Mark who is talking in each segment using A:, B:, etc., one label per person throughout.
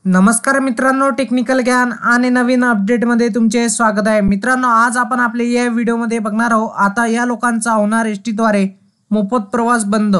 A: नमस्कार मित्रांनो, टेक्निकल ज्ञान आणि नवीन अपडेटमध्ये तुमचे स्वागत आहे। मित्रांनो, आज आपण आपल्या या व्हिडिओमध्ये बघणार आहोत आता या लोकांचा होणार एसटीद्वारे मोफत प्रवास बंद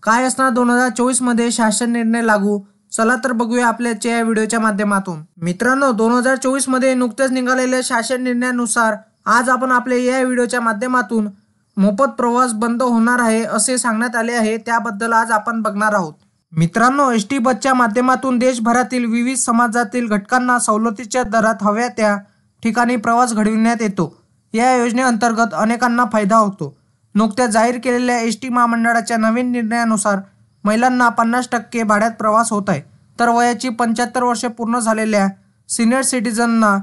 A: काय असणार 2024 मध्ये शासन निर्णय लागू। चला तर बघूया आपल्या या व्हिडिओच्या माध्यमातून। मित्रांनो, 2024 मध्ये नुकतेच निघालेल्या शासन निर्णयानुसार आज आपण आपल्या या व्हिडिओच्या माध्यमातून मोफत प्रवास बंद होणार आहे असे सांगण्यात आले आहे, त्याबद्दल आज आपण बघणार आहोत। मित्रांनो, एसटी बसच्या माध्यमातून देशभरातील विविध समाजातील घटकांना सवलतीच्या दरात हव्या त्या ठिकाणी प्रवास घडविण्यात येतो। या योजनेअंतर्गत अनेकांना फायदा होतो। नुकत्याच जाहीर केलेल्या एसटी महामंडळाच्या नवीन निर्णयानुसार महिलांना 50% भाड्यात प्रवास होत आहे, तर वयाची 75 वर्षे पूर्ण झालेल्या सिनियर सिटीजनना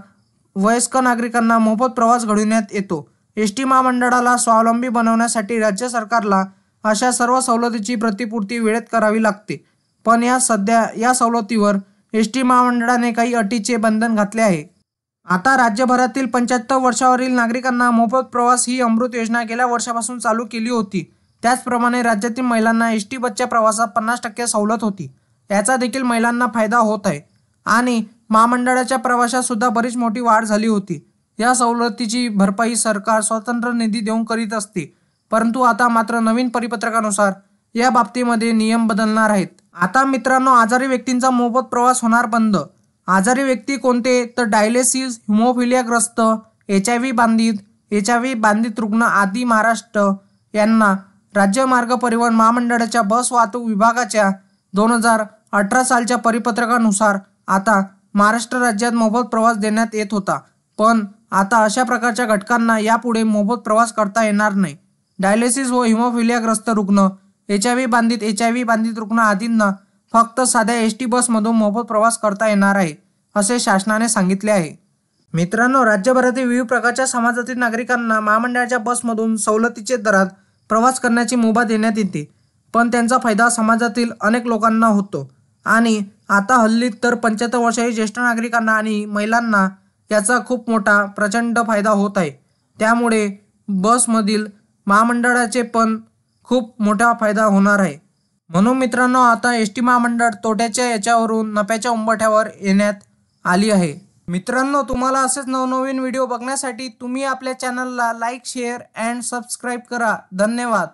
A: वयस्क नागरिकांना मोफत प्रवास घडविण्यात येतो। एसटी महामंडळाला स्वावलंबी बनवण्यासाठी राज्य सरकारला अशा सर्व सवलतीची प्रतिपूर्ती वेळेत करावी लागते, पण सध्या या सवलतीवर एसटी महामंडळाने काही अटीचे बंधन घातले आहे। आता राज्यभरातील 75 वर्षावरील नागरिकांना मोफत प्रवास ही अमृत योजना गेल्या वर्षापासून चालू केली होती। त्याचप्रमाणे राज्यातील महिलांना एसटी बसच्या प्रवासात 50% सवलत होती। याचा देखील महिलांना फायदा होत आहे आणि महामंडळाच्या प्रवासात सुद्धा बरीच मोठी वाढ झाली होती। या सवलतीची भरपाई सरकार स्वतंत्र निधी देऊन करीत असते, परंतु आता मात्र नवीन परिपत्रकानुसार या बाबतीमध्ये नियम बदलणार आहेत। आता मित्रांनो, आजारी व्यक्तींचा मोफत प्रवास होणार बंद। आजारी व्यक्ती कोणते तर डायलिसिस, हिमोफिलियाग्रस्त, एचआयव्ही बाधित रुग्ण आदी महाराष्ट्र यांना राज्य मार्ग परिवहन महामंडळाच्या बस वाहतूक विभागाच्या 2018 सालच्या परिपत्रकानुसार आता महाराष्ट्र राज्यात मोफत प्रवास देण्यात येत होता, पण आता अशा प्रकारच्या घटकांना यापुढे मोफत प्रवास करता येणार नाही। डायलिसिस व हिमोफिलियाग्रस्त रुग्ण, एचआयव्ही बाधित रुग्ण आदींना फक्त साध्या एसटी बसमधून मोफत प्रवास करता येणार आहे, असे शासनाने सांगितले आहे। मित्रांनो, राज्यभरातील विविध प्रकारच्या समाजातील नागरिकांना महामंडळाच्या बसमधून सवलतीच्या दरात प्रवास करण्याची मुभा देण्यात येते, पण त्यांचा फायदा समाजातील अनेक लोकांना होतो आणि आता हल्ली तर 75 वर्षाच्या ज्येष्ठ नागरिकांना आणि महिलांना याचा खूप मोठा प्रचंड फायदा होत आहे। त्यामुळे बसमधील महामंडळाचे पण खूप मोठा फायदा होणार आहे। म्हणून मित्रांनो, आता एसटी महामंडळ तोट्याच्या याच्यावरून नफ्याच्या उंबरठ्यावर येण्यात आली आहे। मित्रांनो, तुम्हाला असेच नवनवीन व्हिडिओ बघण्यासाठी तुम्ही आपल्या चॅनलला लाईक, शेअर अँड सबस्क्राईब करा। धन्यवाद।